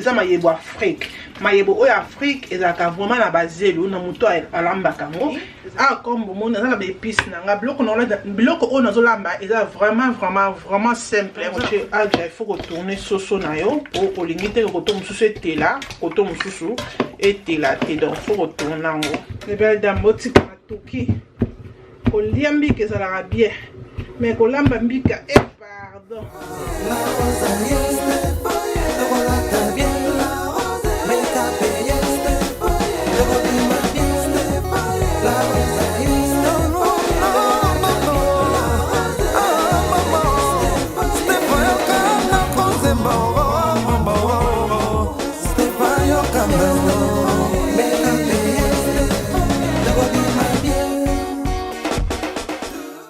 eza mayebo Afrique mayebo oyo Afrique ezalaka vraiment na bazelu na moto alambaka ngo comme bon na ba épices na nga biloko oyo nazolamba eza vraiment simple moche aja il faut retourner soso na yo pour olingi te koto mususu etela koto mususu etela te donc faut retourner ngo les belles dames botika matoki kolia mbika ezalaka bien mais kolamba mbika pardon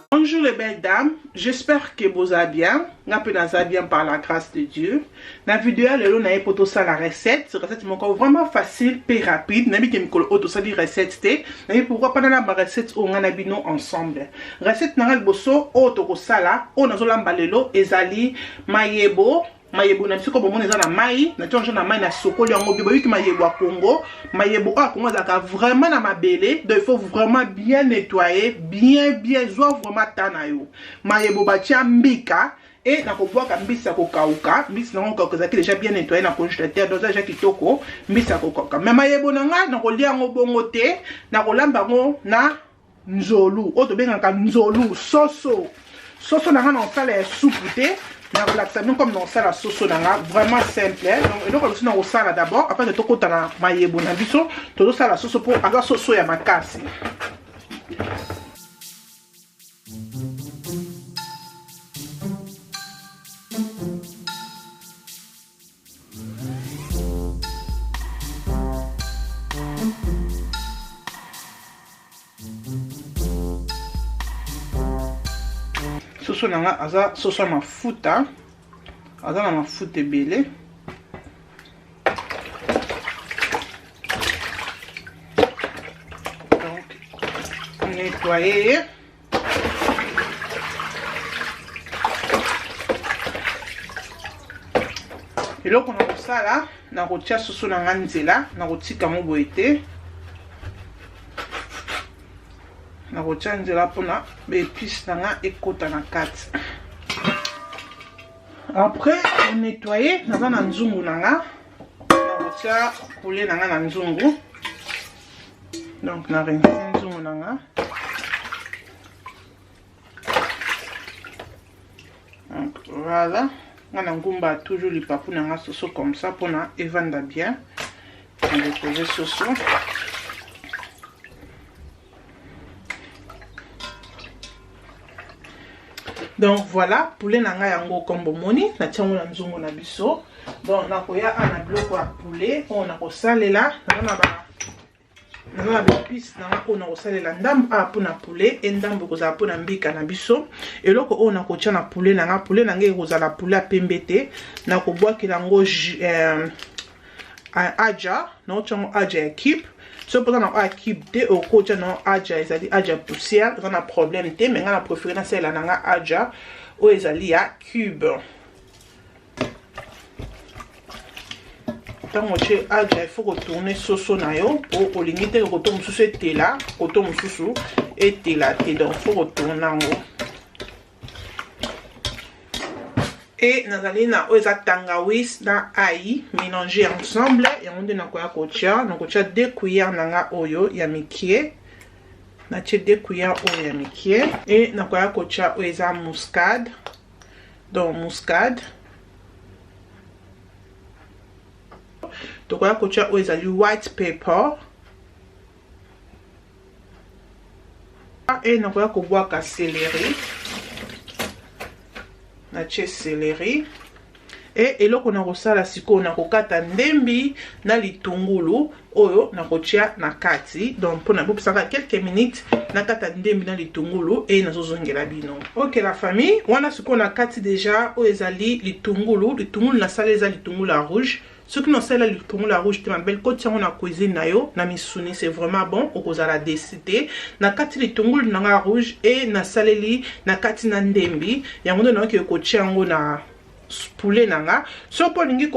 Bonjour les belles dames, j'espère que vous allez bien. Bien par la grâce de Dieu. Dans la vidéo, le na poto ça la recette est vraiment facile et rapide. Nabi que mikolo auto ça di recette té. Nabi pourquoi pas na ba recette on a bino ensemble. Recette na boso auto ko sala, on a zolamba lelo ezali mayebo na biso ko bomona eza na mai na tonjo na mai na sokoli yango bibo yuki mayebo a Congo mayebo a Congo zaka vraiment na mabele donc il faut vraiment bien nettoyer bien zoa vraiment tanayo mayebo batia mbika et na kobwaka mbisa ko kauka mbisa na ko kozaki déjà bien nettoyer na congélateur donc déjà kitoko mbisa ko kauka mais mayebo na nga na kolia ngo bongo te na kolamba ngo na nzolu oto bengaka nzolu soso na nga na sala ya soupe te na relaxa bien comme dans ça la sauce nanga vraiment simple donc et donc on a ça là d'abord après de toko tana mayebo na biso todo ça la sauce pour aga sauce ya makasi soso nanga aza soso ya mafuta aza na mafuta ebele donc nettoyer eloko na kosala na kotia soso nanga nzela na kotika mo boye te na kotia nzela mpona baépice nanga ekota na kati après on nettoyer naza na nzungu nanga na kotia poulet nanga na nzungu donc na rinci nzungu nanga donc voilà nga na ngumba toujours lipapu nanga soso comme ça mpona evanda bien on dépose soso. Donc voilà, poulet nanga yango kombo moni na tiango na nzungu na biso. Donc na koya ana biloko ya poulet on a kosalela na ba épices na on a kosalela ndambo a pona poulet et ndambo kozala pona mbika na biso. Eloko on a kotia na poulet nanga kozala poulet pembete na kobwakela ngo aja na tiango aja ya cube. So pour ça a cube de au côté non aja ezali aja poussière on a problème te mais on a préféré na celle nanga aja o ezali ya cube tant moche aja il faut retourner soso na yo pour olingi te koto mususu etela koto mususu etela te donc faut retourner ngo et nazali na oza tangawis na ail mélanger ensemble et on na koya kotia na kotia 2 cuillères nanga oyo ya mikie na tie 2 cuillères oyo ya mikie et na koya kotia oza muscade donc muscade to koya kotia oza white pepper et na koya kobwaka céleri na tie céleri et eloko na kosala siko na kokata ndembi na litungulu oyo na kotia na kati donc pona bopesaka quelques minutes na kata ndembi na litungulu et nazozongela bino. OK la famille, wana siko na kati déjà oyo ezali litungulu na sala eza litungulu à rouge. Ce qui nous sert le litungulu à rouge, ma belle côte na cuisine na yo na misuni c'est vraiment bon au kozala décidé na kati litungulu na rouge et na saleli na kati na ndembi yango na ke kotia ngo na poulet nanga so po lingi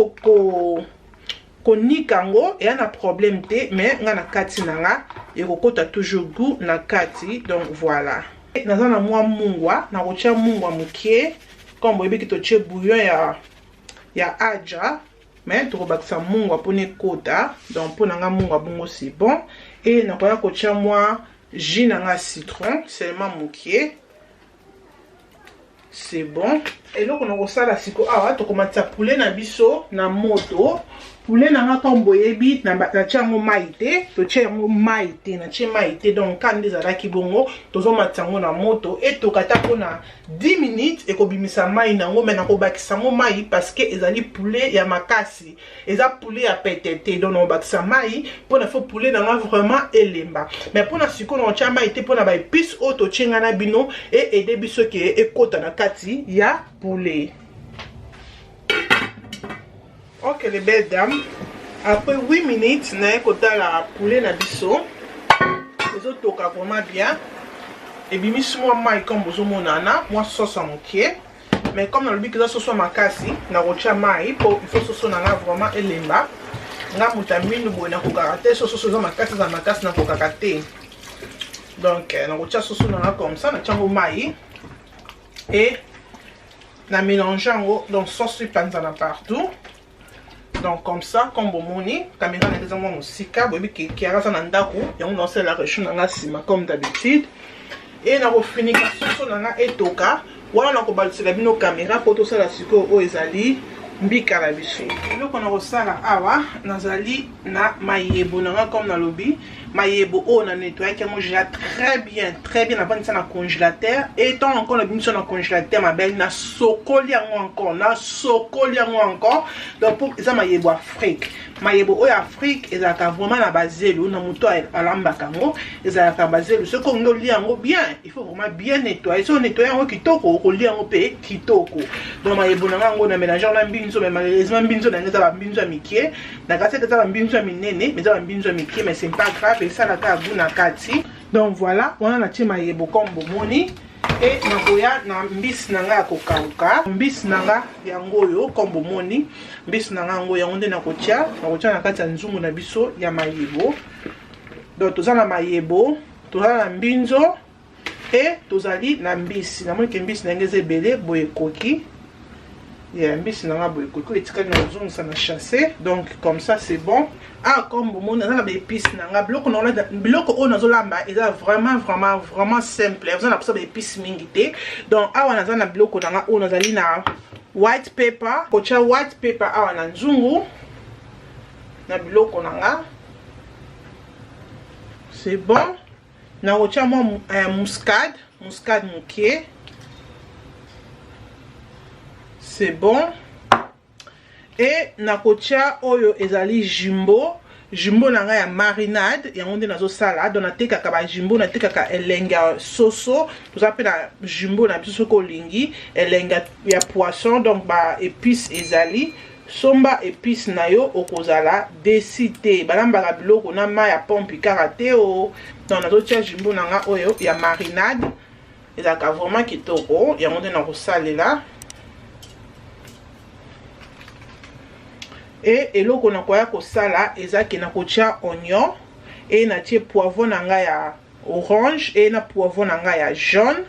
konika ngo et na problème te mais nga na kati nanga et kokota toujours goût na kati. Donc voilà. Naza na mwa mungwa na kotia mungwa mukie comme boyebi ki totie bouillon ya aja mais tokobakisa mungwa pone kota. Donc pona nga mungwa bongo c'est bon. Et na koya kotia mwa jus nanga citron seulement mukie. C'est bon. Et là on a kosala siko awa tokomatisa poulet na biso na moto. Poulet na nga comme boyebi na tia ngo maite, to tia ngo maite na tia maite donc quand des alaki bongo tozo matango na moto et to kata pona 10 minutes et ko bimisa mai na ngo mena ko bakisa ngo mai parce que ezali poulet ya makasi. Eza poulet ya petete donc on bakisa mai pona fo poulet na nga vraiment elemba. Mais pona siko na tia maite pona ba épice o to tia na bino et aider biso ke ekota na kati ya poulet. Ok les belles dames, après 8 minutes, na ekota la poulet na biso. Ezo toka vraiment bien. Et bimis moi mai comme bozo monana, moi sauce à mokie. Mais comme dans le but que ça sauce makasi, na rocha mai pour il faut sauce na vraiment elemba. Na mutamini bo na ko karaté sauce makasi za makasi na ko karaté. Donc na rocha sauce na comme ça, na chango mai et na mélangeant donc sauce panzana partout. Donc comme ça, comme bon moni, caméra n'est pas mon sika, bobi qui a raison d'andako, et on lance la réchaud dans la cima comme d'habitude. Et on a fini la sauce dans la etoka, ou alors on a balisé la bino caméra pour tout ça la sucre au ezali mbika la biso. Donc on a reçu la awa, nazali na mayebo nanga comme dans lobby, mayebo on a nettoyé qui a mangé très bien avant ça na congélateur. Et tant encore la bino sur le congélateur ma belle na sokoli encore, donc pour ça mayebo Afrique. Mayebo o Afrique ezaka vraiment na bazelo na muto alamba kango ezaka bazelo ce qu'on no liango bien, il faut vraiment bien nettoyer. Si on nettoie en kitoko ko liango pe kitoko. Donc mayebo nanga ngo na mélanger na mbinzo mais malheureusement mbinzo na ngeza ba mbinzo mikie na kase keza ba mbinzo minene mais za ba mbinzo mikie mais c'est pas grave et ça la ka bu na kati. Donc voilà, on a na tima mayebo comme bomoni. Et nakoya na mbisi nanga ya kokauka mbisi nanga yango yo kombo moni mbisi nanga ngo yango nde nakotia na kati ya nzungu na biso ya mayebo. Donc tozala mayebo, tozala na mbinzo et tozali na mbisi. Na moni ke mbisi na ngeze belé boye koki. Yeah, mbisi nanga boye koki etikali na nzungu ça na chasser. Donc comme ça c'est bon. Ah comme bon on a la épices nanga biloko on azolamba eza vraiment simple. Vous en avez des épices mingité. Donc awa naza na biloko nanga on azali na white pepper, kocha white pepper awa na nzungu na biloko nanga. C'est bon. Na kocha mo muscade mukie. C'est bon. Et nakotia oyo ezali jumbo nanga ya marinade ya onde nazo salade on ateka ka ba jumbo na teka ka elenga soso tout ça pe na jumbo na biso ko lingi elenga ya poisson donc ba épice ezali somba épice na yo okozala décité balamba ka biloko na ma ya pompe karaté o donc nazo tia jumbo nanga oyo ya marinade ezaka vraiment kitoko ya onde na ko salela. Et eloko na koya ko sala ezaki na kotia oignon et na tie poivron nanga ya orange et na poivron nanga ya jaune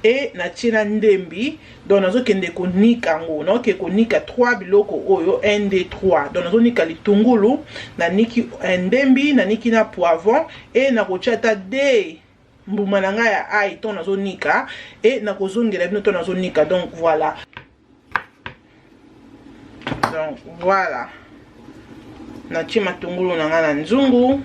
et na tie na ndembi. Donc nazo kende ko nika ngo no ke ko nika 3 biloko oyo 1 2 3. Donc nazo nika litungulu na niki ndembi na niki na poivron et na kotia ta de mbuma nanga ya ai to nazo nika et na kozongela bino to nazo nika. Donc voilà. Donc voilà, natie matungulu nanga na nzungu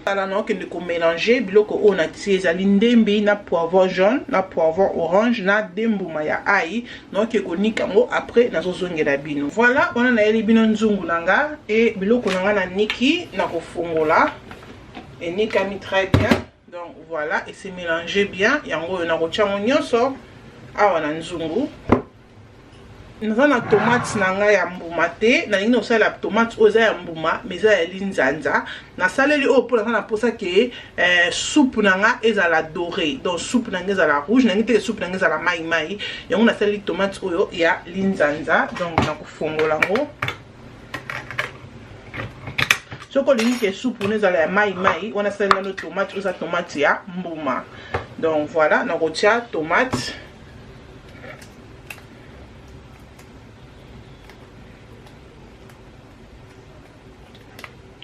ala no kende ko mélanger biloko o natie ezali ndembi na poivron jaune na poivron orange na dembuma ya ai no ke ko nika ngo après nazo zongela bino. Voilà, on a eli bino nzungu nanga et biloko nanga na niki na ko fungola et nika mi très bien. Donc voilà, et c'est mélangé bien yango na ko chango nyonso awa na nzungu. Naza na tomate nanga ya mbuma te na lingi osala tomate oza ya mbuma mais eza ya linzanza na saleli o pour na posa ke soupe nanga ezala doré. Donc soupe nanga ezala rouge na ngite soupe nanga ezala mai yango na saleli tomate oyo ya linzanza. Donc na kofongola ngo soko lingi ke soupe nous allons mai on a salé nos tomates ou sa tomate ya mbuma. Donc voilà, na kotia tomate.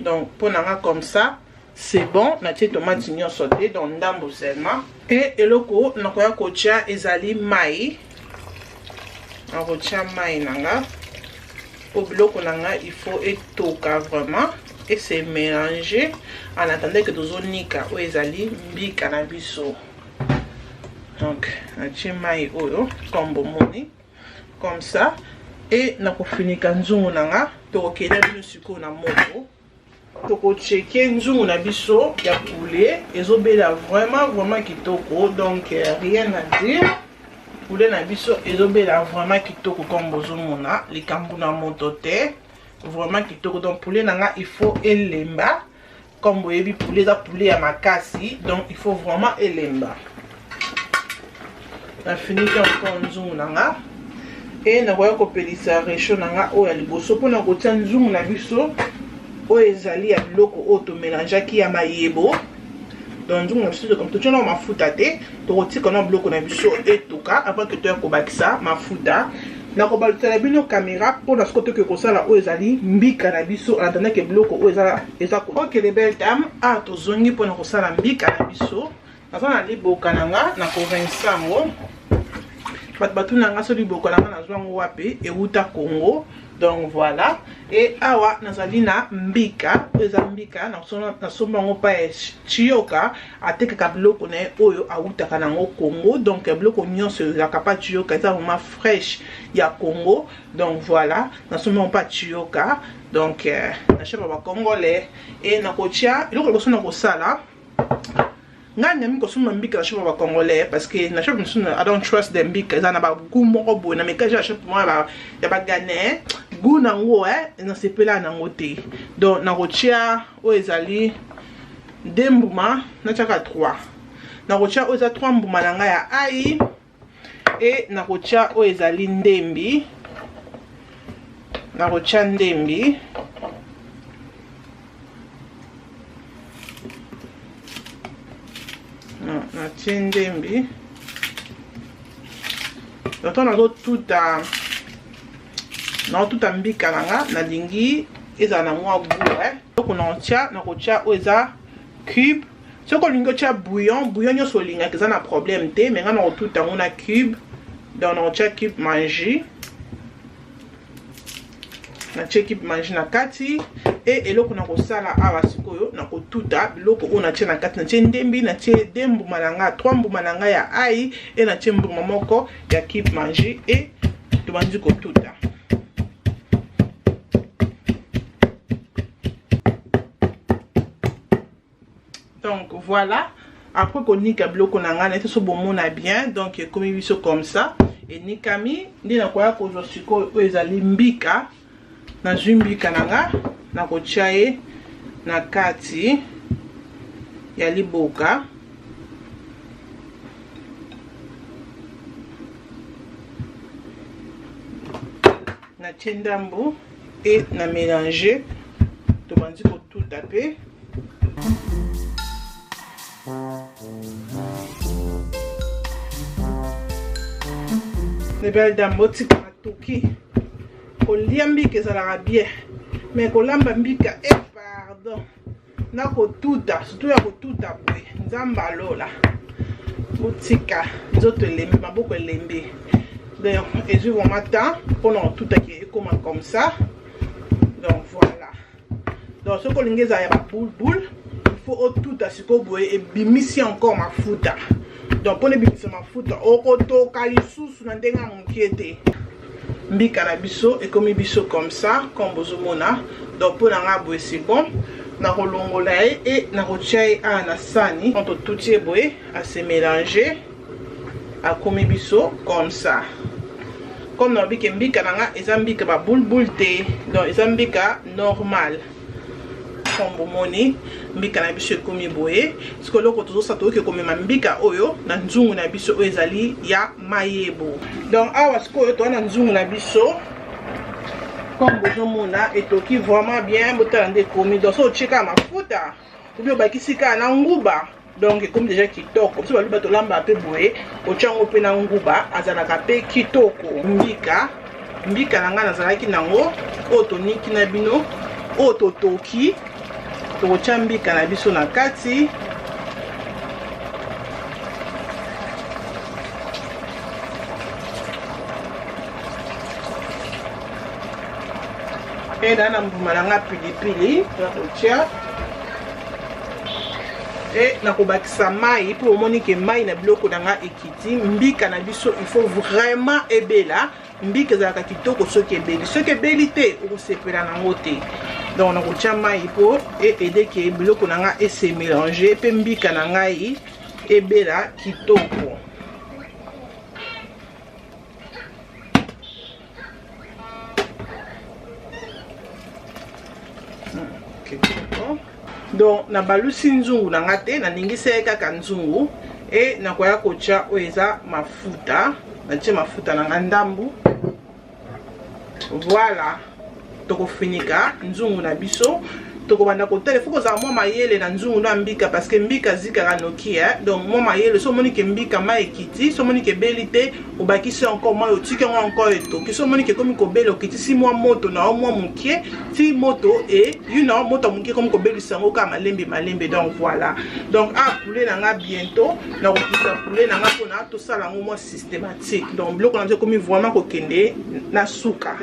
Donc pour nanga comme ça, c'est bon, na tie tomate nyo sauté dans ndambo seulement. Et eloko na koya kotia ezali mai. Na kotia mai nanga. Au bloc nanga, il faut etoka vraiment et se mélanger en attendant que tozonika o ezali mbika na biso. Donc na tie mai oyo comme bomoni comme ça et na ko finika nzungu nanga to okela bino siko na moto. Toko checker nzungu na biso ya poulet ezobela vraiment kitoko, donc rien à dire. Poulet na biso ezobela vraiment kitoko comme bozomona likambo na moto te, vraiment kitoko. Donc poulet nanga il faut elemba comme boyebi poulet za poulet ya makasi, donc il faut vraiment elemba. Na fini encore nzungu nanga et na koya kopelisa réchaud nanga oya liboso pona kotia nzungu na biso oyo ezali ya biloko oyo tomélangeaki ya mayebo. Donc nzungu na biso comme totia na mafuta te, tokotika na biloko na biso etoka avant que toya kobakisa mafuta. Na kobalutela bino caméra mpona siko toke kosala oyo ezali mbika na biso en attendant que biloko oyo eza ok les belles dames. Tozongi mpona kosala mbika na biso. Naza na liboka nanga na korinsa yango. Batu nanga so liboka nanga nazwa yango wapi euta Congo. Donc voilà, et awa nazali na mbika eza mbika na somba ngo pa chioka atekaka biloko na oyo autaka nango Congo. Donc biloko nyonso ezaka pa chioka eza vraiment fraîche ya Congo. Donc voilà, na somba ngo pa chioka. Donc na chef ba congolais et na kotia iloko liboso na kosala nga nyami kosuma mbika na chef ba congolais parce que na chef musuna I don't trust them mbika eza na ba goût moko boye na mekaje ya chef moi ba ya ba Ghanais goût nango na sepela nango te. Donc na kotia o ezali dembuma na chaka 3 na kotia o za 3 mbuma nanga ya ai et na kotia o ezali ndembi na kotia ndembi na tie ndembi. Donc on a tout à mbika nanga na lingi eza na mwa goût donc on tia na kotia o eza cube. Soko lingo tia bouillon nyonso linga eza na problème te, mais nga na tout tango na cube. Donc on tia cube manger na tia cube manger na kati et eloko na kosala awa sikoyo na kotuta biloko o na tia na kati na tia ndembi na tia dembuma nanga 3 mbuma nanga ya ai et na tia mbuma moko ya cube manger et tobandi kotuta. Donc voilà, après qu'on nika biloko nanga na so bomona bien, donc comme biso comme ça et nikami ndi na koya ko zo sikoyo o ezali mbika na zumbika nanga na kotia ye na kati ya liboka. Na tiendambo et na mélanger to bandi ko tout taper. Les belles dames tika matoki kolia mbika ezalaka bien, mais kolamba mbika pardon na kotuta surtout ya kotuta boye nzamba lola otika nzoto elembi maboko elembi. Donc ezwi vraiment temps mpona kotuta ki ekoma comme ça. Donc voilà, donc ce kolingi eza ya baboule il faut otuta siko boye ebimisi encore mafuta. Donc pour ebimisa mafuta okotoka lisusu na ndenge mokie te. Mbika na biso ekomi biso comme ça comme bozomona. Donc pour nanga boye c'est bon na kolongola et na kotia na sani on tout boye à se mélanger à komi biso comme ça. Comme na bike mbika nanga ezambika ba boule te, donc ezambika normal comme bomoni mbika na biso ekomi boye siko loko tozo sato ke komema mbika oyo na nzungu na biso oyo ezali ya mayebo. Donc awa siko oyo to na nzungu na biso comme vous et toki vraiment bien botande komi donc so cheka mafuta ou bien bakisika na nguba donc comme déjà kitoko so baluba to lamba pe boye o chango pe na nguba azalaka pe kitoko mbika nanga nazalaki nango o toniki na bino o totoki to chambika na biso na kati et dans la mbuma pilipili totia et na kobakisa mai pour monique mai na biloko nanga ekiti mbika na biso il faut vraiment ebela mbika zalaka kitoko soki ebeli te okosepela nango te donc na kotia mai pour aider ke biloko nanga ese mélanger pe mbika na ngai ebela kitoko. Donc na balusi nzungu na ngate na ningise kaka nzungu et na koya kocha oeza mafuta na tie mafuta na ngandambu voilà toko finika nzungu na biso toko banda ko telefoko za mwa mayele na nzungu na mbika parce que mbika zikara nokia donc mwa mayele so monique mbika ma ekiti so monique belité obakisi encore moi otiki ngo encore eto ki so monique comme ko belo kiti si mwa moto na mwa mukie ti moto et you know moto mukie comme ko belisa ngo ka malembe donc voilà donc a poulet na nga bientôt na ko pisa poulet na nga pona to sala ngo mo systématique donc bloko na comme vraiment ko kende na suka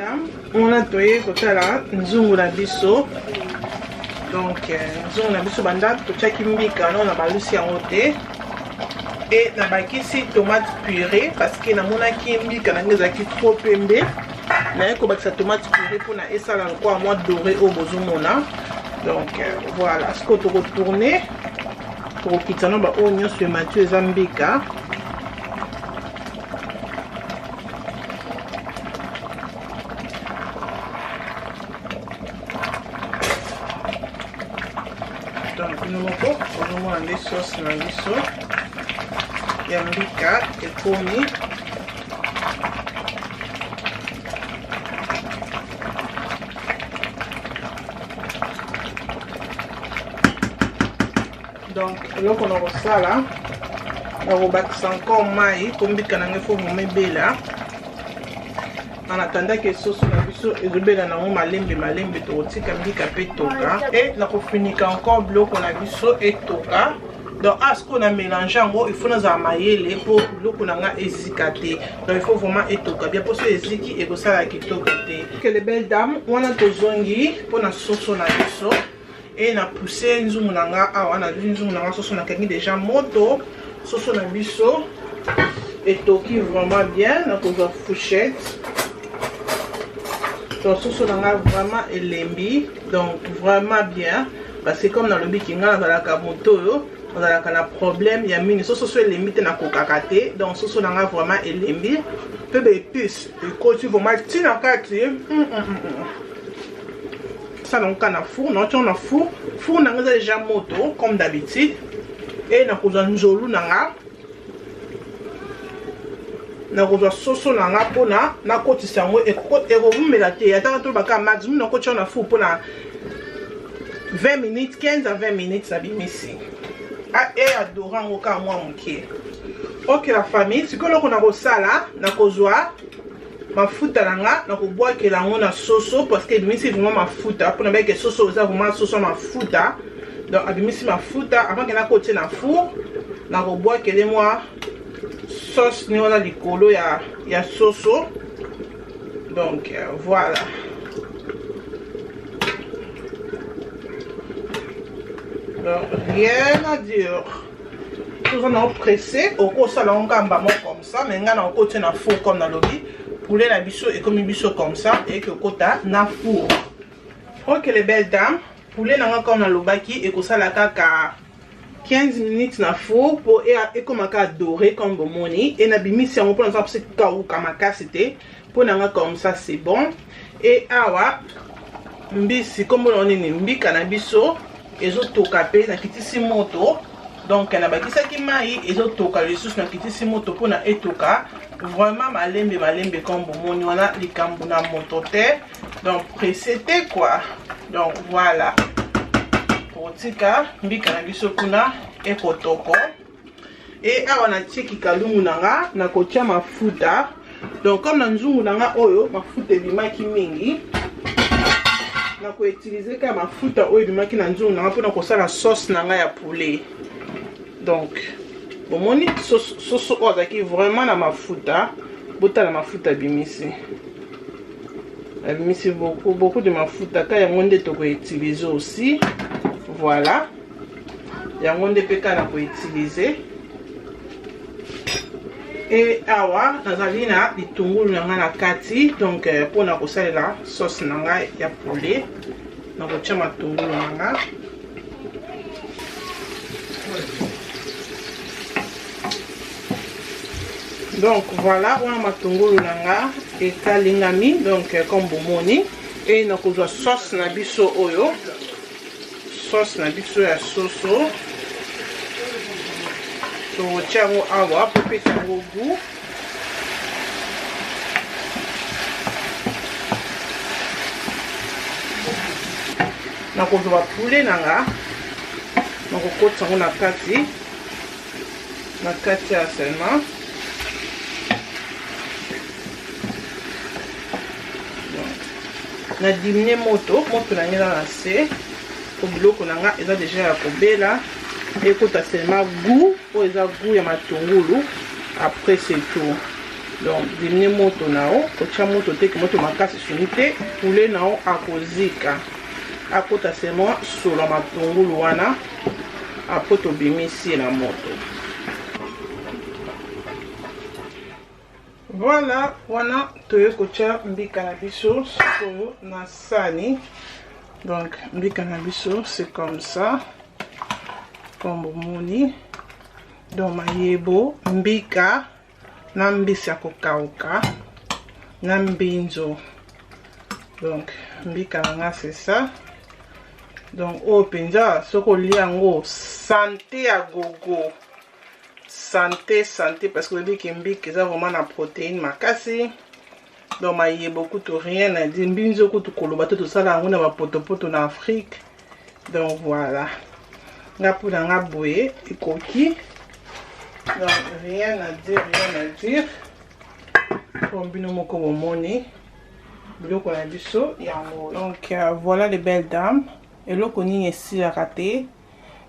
on a toyé ko tala nzungu na biso. Donc nous avons biso banda to chaki mbika non na balusi yango te et na bakisi tomate purée parce que na monaki mbika na ngeza ki trop pembe na ko bakisa tomate purée pour na esala encore moi doré au bozomona donc voilà ce que to retourner pour kitana ba oignon sur Mathieu Zambika. Donc nous avons des sauces dans les sauces. Il y a un mbika et komi. Donc là on a ça là. On va battre encore maï comme mbika n'anga faut vous mettre là. En attendant que sauce na biso ezobela na mo malembe to tika mbika pe toka et na ko finika encore biloko na biso etoka donc as qu'on a mélangé en gros il faut nous amayele pour biloko nanga ezikate donc il faut vraiment etoka bien pour ce eziki et ça la kitoko te que les belles dames on a tozongi pour na sauce na biso et na pousser nzungu nanga a wana nzungu nanga sauce na kangi déjà moto sauce na biso etoki vraiment bien na ko fourchette. Donc sauce nanga vraiment elembi donc vraiment bien parce que comme dans le bikinga dans la kamoto on a un problème il y a mini sauce elembi te na kokakate donc sauce nanga vraiment elembi peu d'épices et quand tu vraiment tina kati ça donc na four non on a four nanga déjà moto comme d'habitude et na ko nzolu nanga na ko soso nanga pona na kotisa ngo e ko vumela te ataka to baka maximum na ko tshona fu pona 20 minutes 15 à 20 minutes ça bimisi a e adorant ngo ka mwa mukie. OK la famille sikolo ko na ko sala na ko zwa mafuta nanga na ko boakela ngo na soso parce que bimisi vraiment mafuta pona ba ke soso za vraiment soso mafuta donc abimisi mafuta avant que na ko tie na four na ko boakele moi sauce ni wana likolo ya soso donc voilà donc rien à dire tout ça non pressé au ko sala ngamba mo comme ça mais ngana au côté na four comme na lobby poulet na biso et comme biso comme ça et que kota na four. OK les belles dames poulet na comme na lobaki et ko sala kaka 15 minutes na four pour et comme un doré comme bomoni et na bimisi on prend ça pour c'est kaou kamaka c'était pour nanga comme ça c'est bon et awa mbisi comme on est mbika na biso ezo toka pe na kitisi moto donc na bakisaki mai ezotoka lisusu na kitisi moto mpona etoka vraiment malembe comme bomoni wana likambo na moto te donc pressé te quoi. Donc voilà kotika mbika na biso kuna ekotoko et awa na tiki kalungu nanga na kotia mafuta. Donc comme na nzungu nanga oyo mafuta ebimaki mingi na ko utiliser ka mafuta oyo ebimaki na nzungu nanga mpona kosala sauce nanga ya poulet. Donc bomoni sauce oyo azaki vraiment na mafuta botala mafuta bimisi abimisi beaucoup de mafuta ka yango nde toko utiliser aussi. Voilà yango nde pe ka na ko utiliser. Et awa nazali na litungulu nanga na kati donc pona kosalela sauce nanga ya poulet na kotia matungulu nanga. Donc voilà wana matungulu nanga ekalingami donc comme bomoni et na kozwa sauce na biso oyo sauce na biso ya soso tokotia yango awa po pesa yango goût. Na kozwa poulet nanga na kokotisa yango na kati ya seulement. Na diminuer moto na ngela na se ko biloko nanga eza déjà ya kobela ekota seulement goût o eza goût ya matungulu après c'est tout. Donc diminuer moto nao kotia moto te ke moto makasi suni te poulet nao akozika akota seulement solo matungulu wana après tobimisi na moto. Voilà wana toye kotia mbika na biso sikoyo na sani. Donc mbika na biso c'est comme ça comme bomoni. Donc mayebo mbika na mbisi ya kokauka na mbinzo. Donc mbika nanga c'est ça. Donc o penza soko liango santé ya gogo. Santé parce que le mbika eza vraiment na protéine makasi. Donc mayebo kutu rien à dire mbinzo kutu koloba to sala yango na ba poto na Afrique. Donc voilà. Nga pula nga boye ekoki. Donc rien à dire. Combino moko bomoni. Biloko na biso yango. Donc voilà les belles dames. Eloko nini esila raté.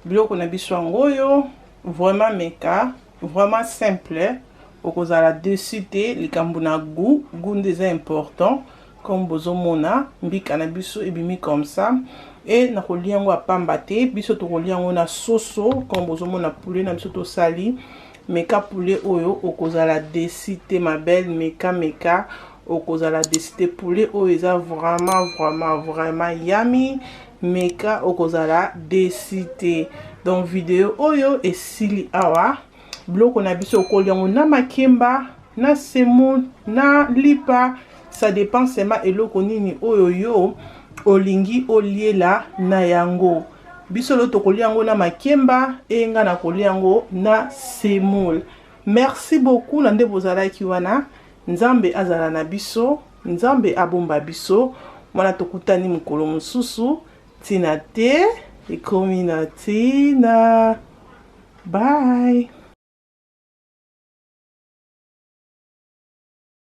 Biloko na biso yango yo vraiment meka, vraiment simple. Okozala dessus te likambo na goût des important comme bozomona mbika na biso ebimi comme ça. Et na koliango apamba te biso to koliango na soso comme bozomona poulet na biso to sali meka poulet oyo okozala dessus te ma belle meka okozala dessus te poulet oyo eza vraiment yummy meka okozala dessus te. Donc vidéo oyo esili awa bloko na biso okoliango na makemba na semoule na lipa, ça dépend seulement eloko nini oyo yo olingi oliela na yango. Biso lo tokoliango na makemba enga na koliango na semoule. Merci beaucoup na nde bozalaki wana. Nzambe azala na biso, nzambe abomba biso. Mwana tokutani mukolo mususu tina te ekomi na tina. Bye.